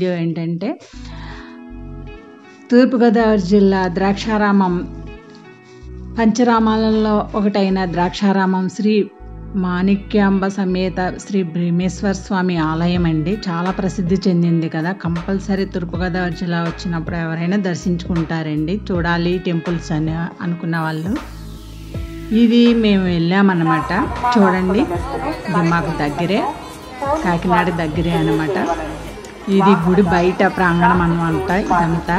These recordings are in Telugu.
వీడియో ఏంటంటే తూర్పుగోదావరి జిల్లా ద్రాక్షారామం పంచరామాలలో ఒకటైన ద్రాక్షారామం శ్రీ మాణిక్యాంబ సమేత శ్రీ భీమేశ్వర స్వామి ఆలయం అండి. చాలా ప్రసిద్ధి చెందింది కదా. కంపల్సరీ తూర్పుగోదావరి జిల్లా వచ్చినప్పుడు ఎవరైనా దర్శించుకుంటారండి. చూడాలి టెంపుల్స్ అని అనుకున్న వాళ్ళు. ఇది మేము వెళ్ళామన్నమాట. చూడండి, ఇది మాకు దగ్గరే, కాకినాడ దగ్గరే అన్నమాట. ఇది గుడి బయట ప్రాంగణం అన్నమాట. ఇదంతా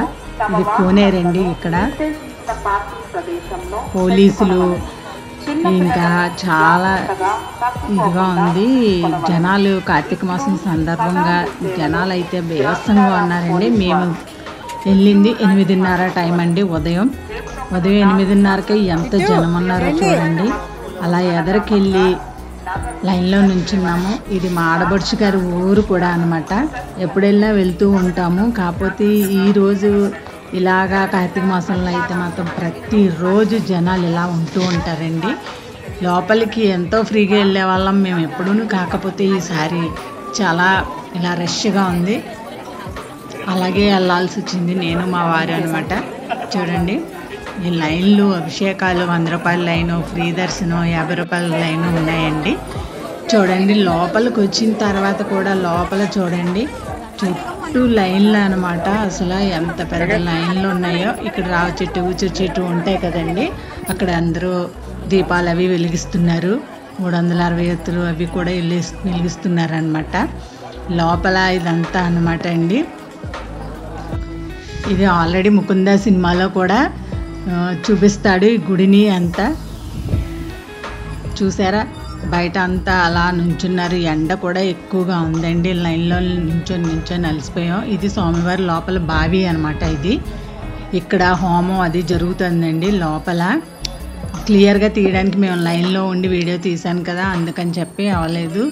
ఇది కోనేరండి. ఇక్కడ పోలీసులు ఇంకా చాలా ఇదిగా ఉంది. జనాలు కార్తీక మాసం సందర్భంగా జనాలు అయితే బీభత్సంగా ఉన్నారండి. మేము వెళ్ళింది 8:30 టైం అండి. ఉదయం 8:30కి ఎంత జనం ఉన్నారో చూడండి. అలా ఎదరికెళ్ళి లైన్లో నుంచున్నాము. ఇది మా ఆడబడుచు గారి ఊరు కూడా అనమాట. ఎప్పుడెళ్ళినా వెళ్తూ ఉంటాము. కాకపోతే ఈరోజు ఇలాగా కార్తీక మాసంలో అయితే మాత్రం ప్రతిరోజు జనాలు ఇలా ఉంటూ ఉంటారండి. లోపలికి ఎంతో ఫ్రీగా వెళ్ళే వాళ్ళం మేము ఎప్పుడూ. కాకపోతే ఈసారి చాలా ఇలా రష్గా ఉంది. అలాగే వెళ్ళాల్సి వచ్చింది నేను మా వారు అనమాట. చూడండి, ఈ లైన్లు అభిషేకాలు 100 రూపాయల లైను, ఫ్రీ దర్శనం 50 రూపాయల లైను ఉన్నాయండి. చూడండి, లోపలికి వచ్చిన తర్వాత కూడా లోపల చూడండి చుట్టూ లైన్లు అనమాట. అసలు ఎంత పెద్ద లైన్లు ఉన్నాయో. ఇక్కడ రావి చెట్టు, ఉసిరి చెట్టు ఉంటాయి కదండి. అక్కడ అందరూ దీపాలు అవి వెలిగిస్తున్నారు. 360 ఎత్తులు అవి కూడా వెలిగిస్తున్నారు అనమాట. లోపల ఇదంతా అనమాట అండి. ఇది ఆల్రెడీ ముకుంద సినిమాలో కూడా చూపిస్తాడు ఈ గుడిని అంతా. చూసారా, బయట అంతా అలా నుంచున్నారు. ఎండ కూడా ఎక్కువగా ఉందండి. లైన్లో నుంచొని అలసిపోయాం. ఇది స్వామివారి లోపల బావి అనమాట. ఇది ఇక్కడ హోమం అది జరుగుతుందండి లోపల. క్లియర్గా తీయడానికి మేము లైన్లో ఉండి వీడియో తీశాను కదా, అందుకని చెప్పి అవ్వలేదు.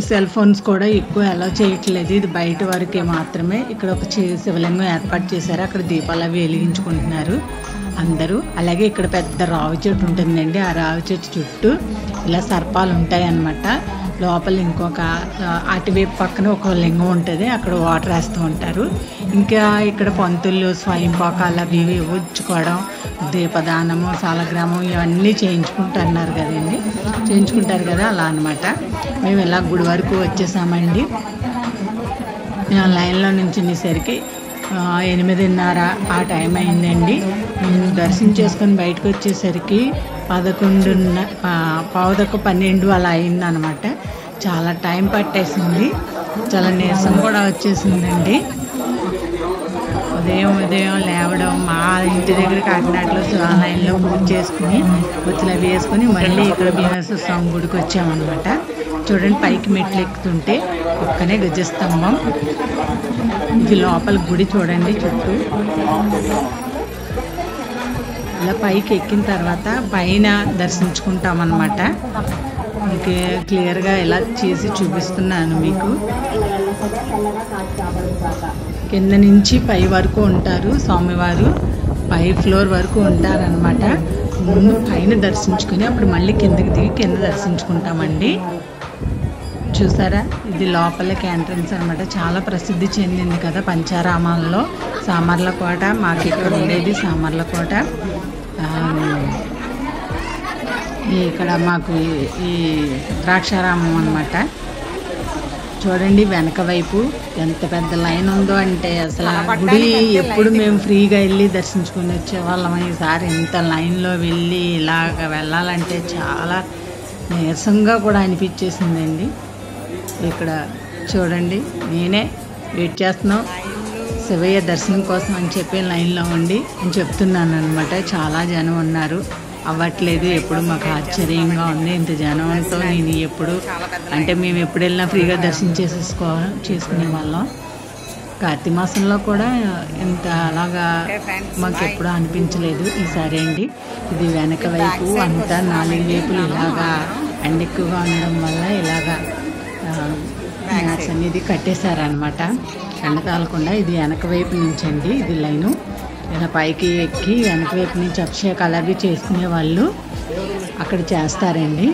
సెల్ ఫోన్స్ కూడా ఎక్కువ అలౌ చేయట్లేదు. ఇది బయట వరకే మాత్రమే. ఇక్కడ ఒక శివలింగం ఏర్పాటు చేశారు. అక్కడ దీపాలు అవి వెలిగించుకుంటున్నారు అందరూ. అలాగే ఇక్కడ పెద్ద రావి చెట్టు ఉంటుందండి. ఆ రావి చెట్టు చుట్టూ ఇలా సర్పాలు ఉంటాయి అన్నమాట. లోపల ఇంకొక అటువైపు పక్కన ఒక లింగం ఉంటుంది. అక్కడ వాటర్ వేస్తూ ఉంటారు. ఇంకా ఇక్కడ పంతులు స్వయం పాకాలు అవి ఉంచుకోవడం, దీపదానము, సాలగ్రామం ఇవన్నీ చేయించుకుంటున్నారు కదా, అలా అనమాట. మేము ఇలా గుడి వరకు వచ్చేసామండి. మేము లైన్లో నుంచునేసరికి 8:30 ఆ టైం అయిందండి. మేము దర్శనం చేసుకొని బయటకు వచ్చేసరికి 11:12 అలా అయిందనమాట. చాలా టైం పట్టేసింది. చాలా నీరసం కూడా వచ్చేసిందండి. ఉదయం లేవడం, మా ఇంటి దగ్గర కాకినాడలో శివాలయంలో పూజ చేసుకుని ఒత్తులు అవి వేసుకొని మళ్ళీ ఇక్కడ భీమేశ్వర స్వామి గుడికి వచ్చామన్నమాట. చూడండి, పైకి మెట్లు ఎక్కుతుంటే పక్కనే గజస్తంభం. ఇది లోపల గుడి చూడండి చుట్టూ. ఇలా పైకి ఎక్కిన తర్వాత పైన దర్శించుకుంటామన్నమాట. మీకు క్లియర్గా ఇలా చేసి చూపిస్తున్నాను మీకు. కింద నుంచి పై వరకు ఉంటారు స్వామివారు. 5 ఫ్లోర్ వరకు ఉంటారనమాట. ముందు పైన దర్శించుకొని అప్పుడు మళ్ళీ కిందకి దిగి కింద దర్శించుకుంటామండి. చూసారా, ఇది లోపలికి ఎంట్రన్స్ అనమాట. చాలా ప్రసిద్ధి చెందింది కదా పంచారామాల్లో. సామర్లకోట మాకు ఇక్కడ ఉండేది. సామర్లకోట ఇక్కడ మాకు ఈ ద్రాక్షారామం అనమాట. చూడండి, వెనక వైపు ఎంత పెద్ద లైన్ ఉందో అంటే అసలు గుడి ఎప్పుడు మేము ఫ్రీగా వెళ్ళి దర్శించుకుని వచ్చేవాళ్ళం. ఈసారి ఇంత లైన్లో వెళ్ళి ఇలాగ వెళ్ళాలంటే చాలా నీరసంగా కూడా అనిపించేసిందండి. ఇక్కడ చూడండి, నేనే వెయిట్ చేస్తున్నాం శివయ్య దర్శనం కోసం అని చెప్పి లైన్లో ఉండి అని చెప్తున్నాను అనమాట. చాలా జనం ఉన్నారు. అవ్వట్లేదు. ఎప్పుడు మాకు ఆశ్చర్యంగా ఉంది. ఇంత జనంతో నేను ఎప్పుడు అంటే మేము ఎప్పుడు వెళ్ళినా ఫ్రీగా దర్శనం చేసుకునే వాళ్ళం. కార్తీక మాసంలో కూడా ఇంత అలాగా మాకు ఎప్పుడు అనిపించలేదు. ఈసారి అండి ఇది వెనక వైపు అంతా 4 వైపులు ఇలాగా ఎండ ఎక్కువగా ఉండడం వల్ల ఇలాగా మ్యాట్స్ అనేది కట్టేశారనమాట. ఎండ తాగకుండా. ఇది వెనక వైపు నుంచి అండి ఇది లైను. ఇలా పైకి ఎక్కి వెనక వైపు నుంచి అభిషేకాలు అవి చేసుకునే వాళ్ళు అక్కడ చేస్తారండి.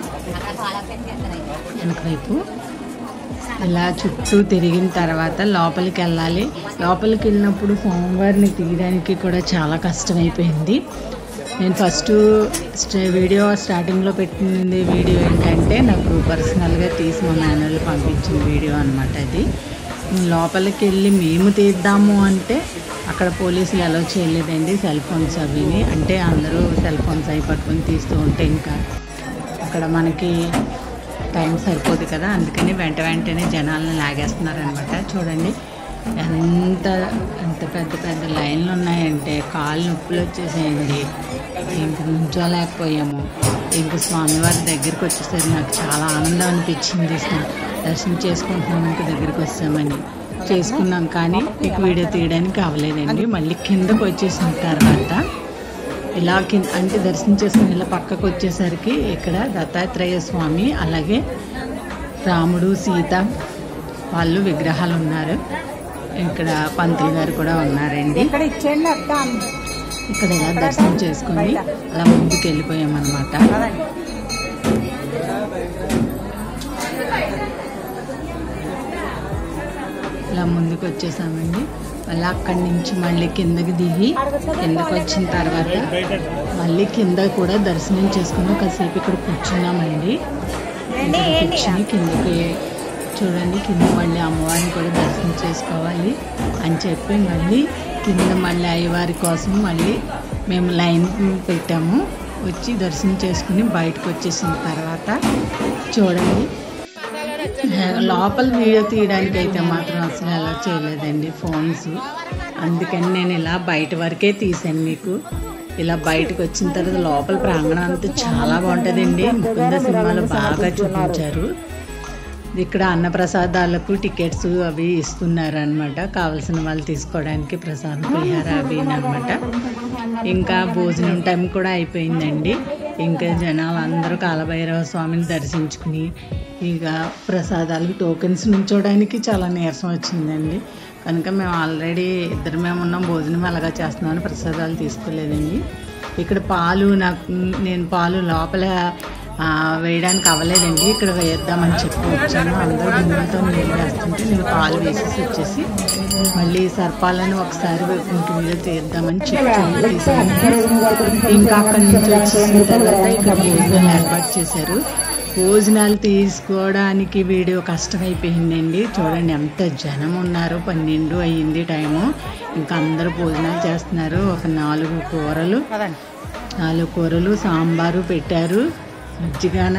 వెనక వైపు ఇలా చుట్టూ తిరిగిన తర్వాత లోపలికి వెళ్ళాలి. లోపలికి వెళ్ళినప్పుడు స్వామివారిని తీయడానికి కూడా చాలా కష్టమైపోయింది. నేను ఫస్ట్ వీడియో స్టార్టింగ్లో పెట్టింది వీడియో ఏంటంటే నాకు పర్సనల్గా తీసి మా మేనర్లు పంపించిన వీడియో అనమాట. అది లోపలికి వెళ్ళి మేము తీద్దాము అంటే అక్కడ పోలీసులు అలౌ చేయలేదండి. సెల్ ఫోన్స్ అవిని అంటే అందరూ సెల్ ఫోన్స్ అవి పట్టుకొని తీస్తూ ఉంటే ఇంకా అక్కడ మనకి టైం సరిపోదు కదా, అందుకని వెంటనే జనాలను లాగేస్తున్నారనమాట. చూడండి ఎంత పెద్ద పెద్ద లైన్లు ఉన్నాయంటే కాళ్ళు నొప్పులు వచ్చేసేయండి. ఇంక నుంచోలేకపోయాము. ఇంక స్వామివారి దగ్గరికి వచ్చేసరికి నాకు చాలా ఆనందం అనిపించింది. దర్శనం చేసుకుంటున్నాం, ఇంక దగ్గరికి వచ్చామని చేసుకున్నాం. కానీ మీకు వీడియో తీయడానికి అవ్వలేదండి. మళ్ళీ కిందకు వచ్చేసిన తర్వాత ఇలా అంటే దర్శనం చేసుకుని ఇలా పక్కకు వచ్చేసరికి ఇక్కడ దత్తాత్రేయ స్వామి అలాగే రాముడు సీత వాళ్ళు విగ్రహాలు ఉన్నారు. ఇక్కడ పంతులు గారు కూడా ఉన్నారండి. ఇక్కడ ఇలా దర్శనం చేసుకొని అలా ముందుకు వెళ్ళిపోయామన్నమాట. ఇలా ముందుకు వచ్చేసామండి. మళ్ళీ అక్కడి నుంచి మళ్ళీ కిందకి దిగి కిందకి వచ్చిన తర్వాత మళ్ళీ కింద కూడా దర్శనం చేసుకుని కాసేపు ఇక్కడ కూర్చున్నామండి. కూర్చుని కిందకి చూడండి కింద మళ్ళీ అమ్మవారిని కూడా దర్శనం చేసుకోవాలి అని చెప్పి మళ్ళీ కింద మళ్ళీ అయ్యవారి కోసం మళ్ళీ మేము లైన్ పెట్టాము. వచ్చి దర్శనం చేసుకుని బయటకు వచ్చేసిన తర్వాత చూడండి లోపల వీడియో తీయడానికి అయితే మాత్రం అసలు అలా చేయలేదండి ఫోన్స్. అందుకని నేను ఇలా బయట వరకే తీసాను మీకు. ఇలా బయటకు వచ్చిన తర్వాత లోపల ప్రాంగణం అంతా చాలా బాగుంటుందండి. ముకుంద సినిమాలో బాగా చూపించారు. ఇక్కడ అన్నప్రసాదాలకు టికెట్స్ అవి ఇస్తున్నారు అనమాట. కావాల్సిన వాళ్ళు తీసుకోవడానికి ప్రసాదం పులిహార అవి అనమాట. ఇంకా భోజనం టైం కూడా అయిపోయిందండి. ఇంకా జనాలు అందరూ కాలభైరవ స్వామిని దర్శించుకుని ఇక ప్రసాదాలకు టోకెన్స్ నుంచోడానికి చాలా నీరసం వచ్చిందండి. కనుక మేము ఆల్రెడీ ఇద్దరమే ఉన్నాం, భోజనం అలాగా చేస్తున్నామని ప్రసాదాలు తీసుకోలేదండి. ఇక్కడ పాలు నేను పాలు లోపల వేయడానికి అవ్వలేదండి. ఇక్కడ వేద్దామని చెప్పి వచ్చాను. అందరూ బిందులతో నీళ్ళు వేస్తుంటే నేను పాలు వేసేసి వచ్చేసి మళ్ళీ సర్పాలను ఒకసారి ఇంక వీడియో తీద్దామని చెప్పి తీసాను. ఇంకా అక్కడి నుంచి వచ్చేసిన తర్వాత ఇక్కడ భోజనాలు ఏర్పాటు చేశారు. భోజనాలు తీసుకోవడానికి వీడియో కష్టమైపోయిందండి. చూడండి ఎంత జనం ఉన్నారు. 12 అయ్యింది టైము. ఇంకా అందరూ భోజనాలు చేస్తున్నారు. ఒక 4 కూరలు సాంబారు పెట్టారు. మజ్జిగాన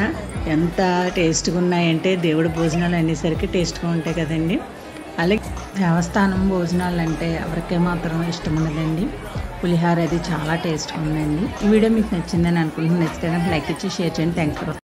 ఎంత టేస్ట్గా ఉన్నాయంటే దేవుడి భోజనాలు అనేసరికి టేస్ట్గా ఉంటాయి కదండి. అలాగే దేవస్థానం భోజనాలు అంటే ఎవరికే మాత్రం ఇష్టం ఉండదండి. పులిహార అది చాలా టేస్ట్గా ఉందండి. ఈ వీడియో మీకు నచ్చిందని అనుకుంటున్నాను. నచ్చితే లైక్ ఇచ్చి షేర్ చేయండి. Thanks for